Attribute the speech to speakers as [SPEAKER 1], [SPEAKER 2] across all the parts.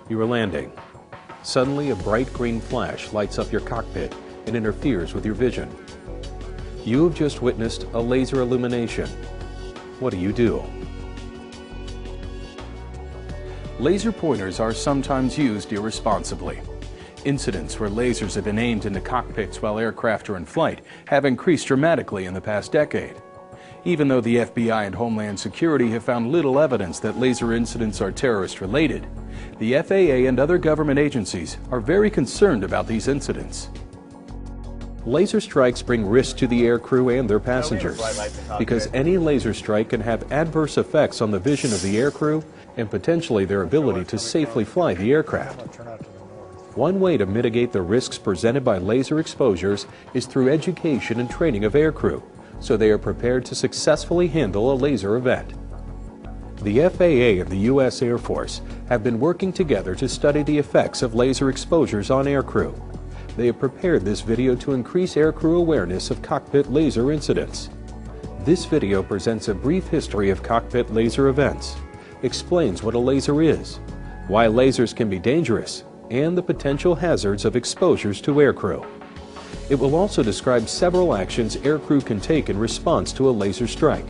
[SPEAKER 1] You are landing. Suddenly, a bright green flash lights up your cockpit and interferes with your vision. You have just witnessed a laser illumination. What do? Laser pointers are sometimes used irresponsibly. Incidents where lasers have been aimed into cockpits while aircraft are in flight have increased dramatically in the past decade. Even though the FBI and Homeland Security have found little evidence that laser incidents are terrorist-related, the FAA and other government agencies are very concerned about these incidents. Laser strikes bring risk to the aircrew and their passengers, because any laser strike can have adverse effects on the vision of the aircrew and potentially their ability to safely fly the aircraft. One way to mitigate the risks presented by laser exposures is through education and training of aircrew, so they are prepared to successfully handle a laser event. The FAA and the U.S. Air Force have been working together to study the effects of laser exposures on aircrew. They have prepared this video to increase aircrew awareness of cockpit laser incidents. This video presents a brief history of cockpit laser events, explains what a laser is, why lasers can be dangerous, and the potential hazards of exposures to aircrew. It will also describe several actions aircrew can take in response to a laser strike.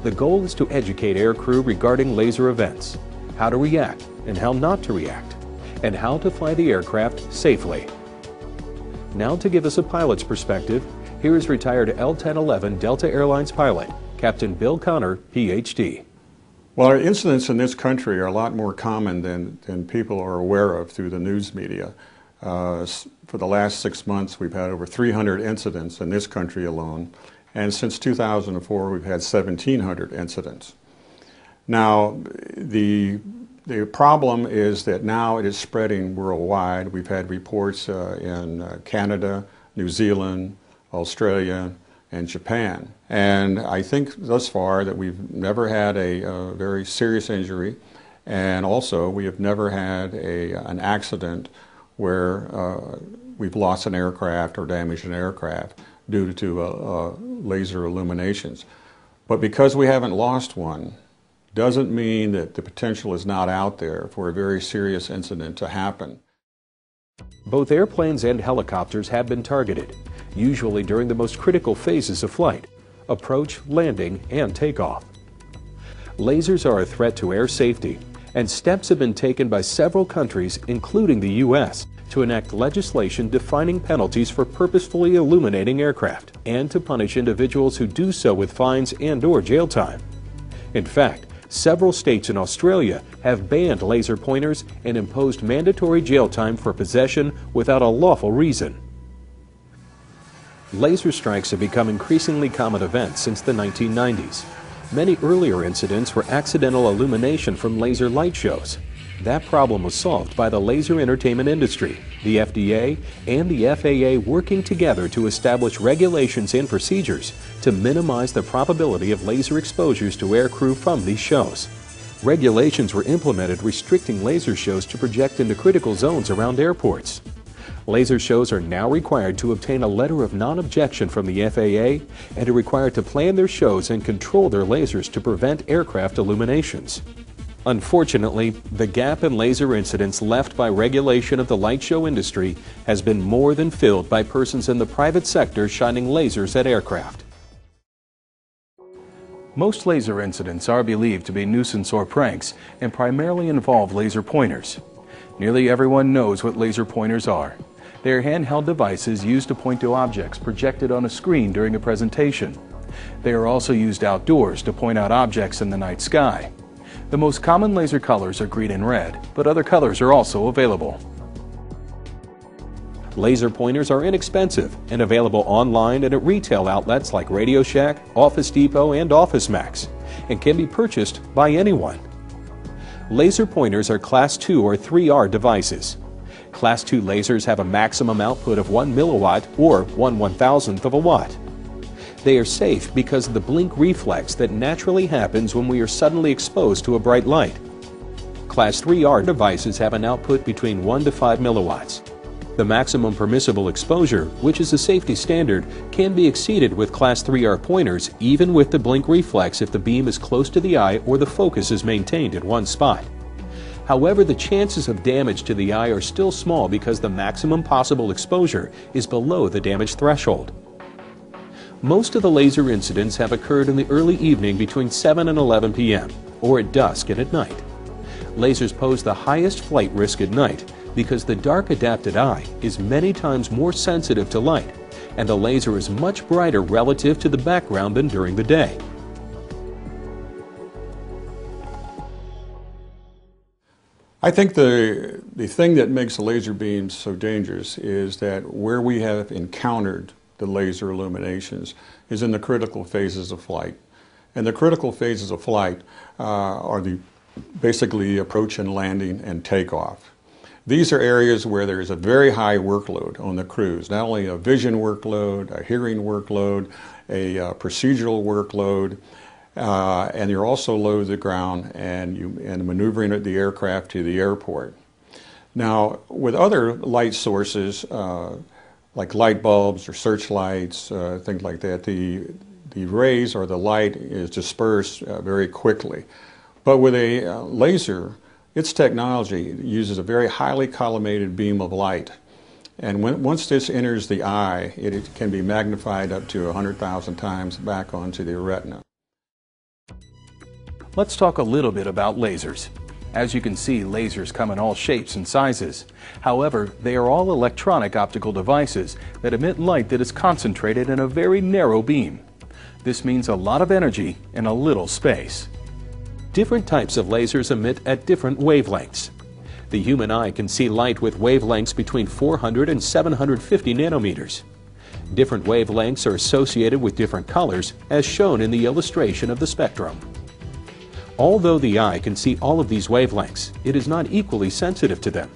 [SPEAKER 1] The goal is to educate aircrew regarding laser events, how to react and how not to react, and how to fly the aircraft safely. Now to give us a pilot's perspective, here is retired L-1011 Delta Airlines pilot, Captain Bill Connor, Ph.D.
[SPEAKER 2] Well, our incidents in this country are a lot more common than people are aware of through the news media. For the last 6 months, we've had over 300 incidents in this country alone, and since 2004, we've had 1,700 incidents. Now, the problem is that now it is spreading worldwide. We've had reports in Canada, New Zealand, Australia, and Japan. And I think thus far that we've never had a very serious injury, and also we have never had an accident where we've lost an aircraft or damaged an aircraft due to laser illuminations. But because we haven't lost one, doesn't mean that the potential is not out there for a very serious incident to happen.
[SPEAKER 1] Both airplanes and helicopters have been targeted, usually during the most critical phases of flight: approach, landing, and takeoff. Lasers are a threat to air safety, and steps have been taken by several countries, including the U.S., to enact legislation defining penalties for purposefully illuminating aircraft, and to punish individuals who do so with fines and/or jail time. In fact, several states in Australia have banned laser pointers and imposed mandatory jail time for possession without a lawful reason. Laser strikes have become increasingly common events since the 1990s. Many earlier incidents were accidental illumination from laser light shows. That problem was solved by the laser entertainment industry, the FDA, and the FAA working together to establish regulations and procedures to minimize the probability of laser exposures to aircrew from these shows. Regulations were implemented restricting laser shows to project into critical zones around airports. Laser shows are now required to obtain a letter of non-objection from the FAA and are required to plan their shows and control their lasers to prevent aircraft illuminations. Unfortunately, the gap in laser incidents left by regulation of the light show industry has been more than filled by persons in the private sector shining lasers at aircraft. Most laser incidents are believed to be nuisance or pranks and primarily involve laser pointers. Nearly everyone knows what laser pointers are. They are handheld devices used to point to objects projected on a screen during a presentation. They are also used outdoors to point out objects in the night sky. The most common laser colors are green and red, but other colors are also available. Laser pointers are inexpensive and available online and at retail outlets like Radio Shack, Office Depot, and OfficeMax, and can be purchased by anyone. Laser pointers are Class 2 or 3R devices. Class 2 lasers have a maximum output of 1 milliwatt or 1/1000th of a watt. They are safe because of the blink reflex that naturally happens when we are suddenly exposed to a bright light. Class 3R devices have an output between 1 to 5 milliwatts.
[SPEAKER 3] The maximum permissible exposure, which is a safety standard, can be exceeded with Class 3R pointers even with the blink reflex if the beam is close to the eye or the focus is maintained in one spot. However, the chances of damage to the eye are still small because the maximum possible exposure is below the damage threshold. Most of the laser incidents have occurred in the early evening between 7 and 11 p.m. or at dusk and at night. Lasers pose the highest flight risk at night because the dark adapted eye is many times more sensitive to light, and the laser is much brighter relative to the background than during the day.
[SPEAKER 2] I think the thing that makes the laser beams so dangerous is that where we have encountered the laser illuminations is in the critical phases of flight. And the critical phases of flight are basically approach and landing and takeoff. These are areas where there is a very high workload on the crews, not only a vision workload, a hearing workload, a procedural workload, and you're also low to the ground and maneuvering the aircraft to the airport. Now, with other light sources, like light bulbs or searchlights, things like that, the rays or the light is dispersed very quickly. But with a laser, its technology uses a very highly collimated beam of light. And once this enters the eye, it can be magnified up to 100,000 times back onto the retina.
[SPEAKER 1] Let's talk a little bit about lasers. As you can see, lasers come in all shapes and sizes. However, they are all electronic optical devices that emit light that is concentrated in a very narrow beam. This means a lot of energy in a little space.
[SPEAKER 3] Different types of lasers emit at different wavelengths. The human eye can see light with wavelengths between 400 and 750 nanometers. Different wavelengths are associated with different colors, as shown in the illustration of the spectrum. Although the eye can see all of these wavelengths, it is not equally sensitive to them.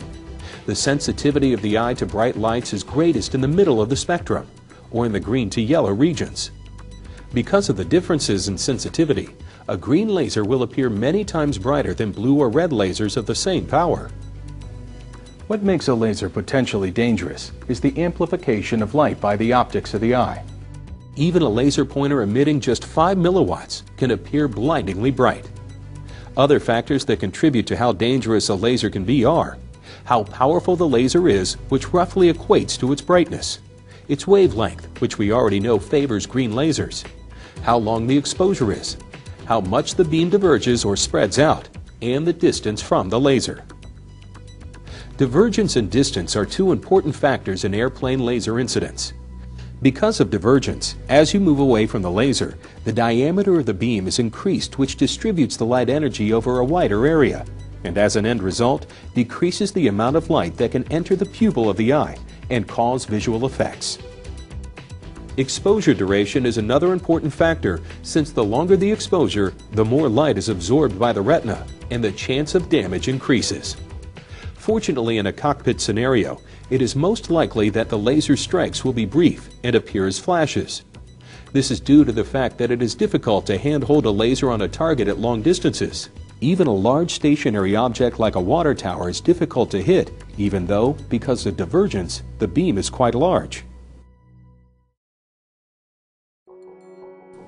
[SPEAKER 3] The sensitivity of the eye to bright lights is greatest in the middle of the spectrum, or in the green to yellow regions. Because of the differences in sensitivity, a green laser will appear many times brighter than blue or red lasers of the same power.
[SPEAKER 1] What makes a laser potentially dangerous is the amplification of light by the optics of the eye.
[SPEAKER 3] Even a laser pointer emitting just 5 milliwatts can appear blindingly bright. Other factors that contribute to how dangerous a laser can be are how powerful the laser is, which roughly equates to its brightness, its wavelength, which we already know favors green lasers, how long the exposure is, how much the beam diverges or spreads out, and the distance from the laser. Divergence and distance are two important factors in airplane laser incidents. Because of divergence, as you move away from the laser, the diameter of the beam is increased, which distributes the light energy over a wider area, and as an end result, decreases the amount of light that can enter the pupil of the eye and cause visual effects. Exposure duration is another important factor, since the longer the exposure, the more light is absorbed by the retina, and the chance of damage increases. Fortunately, in a cockpit scenario, it is most likely that the laser strikes will be brief and appear as flashes. This is due to the fact that it is difficult to handhold a laser on a target at long distances. Even a large stationary object like a water tower is difficult to hit, even though, because of divergence, the beam is quite large.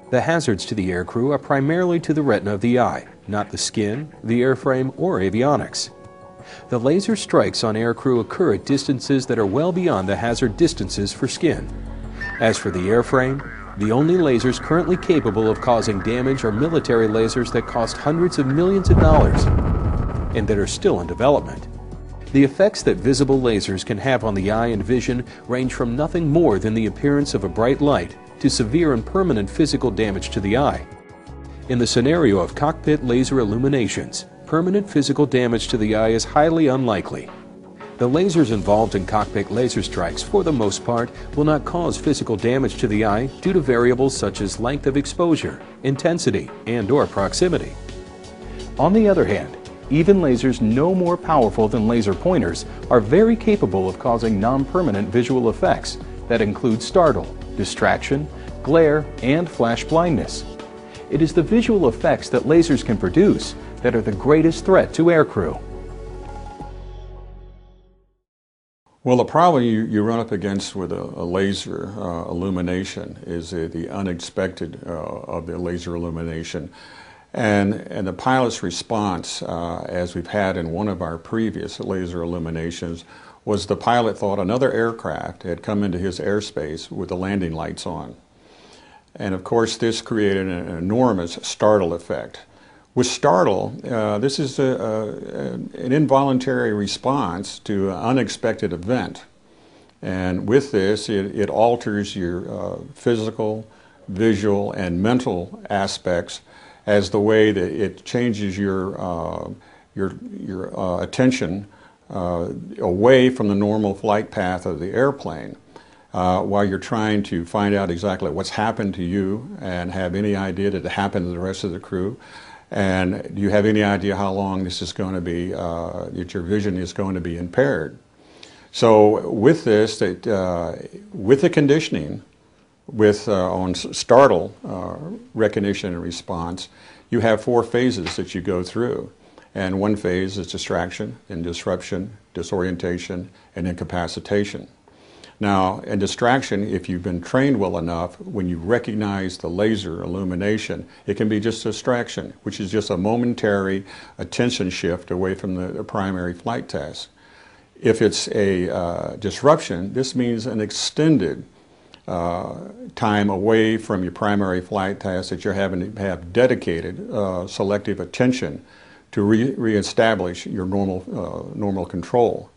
[SPEAKER 3] The hazards to the aircrew are primarily to the retina of the eye, not the skin, the airframe, or avionics. The laser strikes on aircrew occur at distances that are well beyond the hazard distances for skin. As for the airframe, the only lasers currently capable of causing damage are military lasers that cost hundreds of millions of dollars and that are still in development. The effects that visible lasers can have on the eye and vision range from nothing more than the appearance of a bright light to severe and permanent physical damage to the eye. In the scenario of cockpit laser illuminations, permanent physical damage to the eye is highly unlikely. The lasers involved in cockpit laser strikes, for the most part, will not cause physical damage to the eye due to variables such as length of exposure, intensity, and/or proximity.
[SPEAKER 1] On the other hand, even lasers no more powerful than laser pointers are very capable of causing non-permanent visual effects that include startle, distraction, glare, and flash blindness. It is the visual effects that lasers can produce that are the greatest threat to aircrew.
[SPEAKER 2] Well, the problem you run up against with a laser illumination is the unexpected of the laser illumination. And the pilot's response, as we've had in one of our previous laser illuminations, was the pilot thought another aircraft had come into his airspace with the landing lights on. And of course, this created an enormous startle effect. With startle, this is an involuntary response to an unexpected event. And with this, it alters your physical, visual, and mental aspects as the way that it changes your attention away from the normal flight path of the airplane while you're trying to find out exactly what's happened to you and have any idea that it happened to the rest of the crew. And do you have any idea how long this is going to be, that your vision is going to be impaired? So with this, with the conditioning, on startle recognition and response, you have 4 phases that you go through. And one phase is distraction, and disruption, disorientation, and incapacitation. Now, in distraction, if you've been trained well enough, when you recognize the laser illumination, it can be just distraction, which is just a momentary attention shift away from the primary flight task. If it's a disruption, this means an extended time away from your primary flight task that you're having to have dedicated selective attention to reestablish your normal control.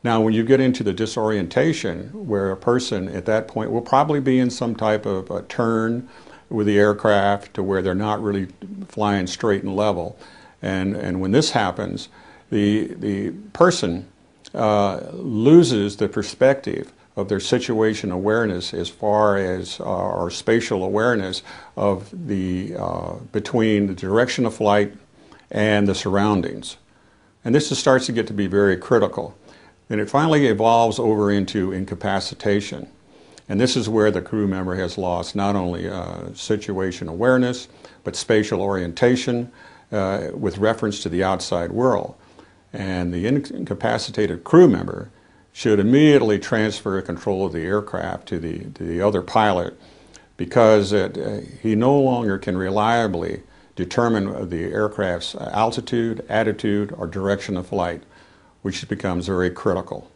[SPEAKER 2] Now, when you get into the disorientation, where a person at that point will probably be in some type of a turn with the aircraft to where they're not really flying straight and level, and when this happens, the person loses the perspective of their situation awareness as far as our spatial awareness of the between the direction of flight and the surroundings. And this just starts to get to be very critical. And it finally evolves over into incapacitation. And this is where the crew member has lost not only situation awareness, but spatial orientation with reference to the outside world. And the incapacitated crew member should immediately transfer control of the aircraft to the other pilot, because he no longer can reliably determine the aircraft's altitude, attitude, or direction of flight, which becomes very critical.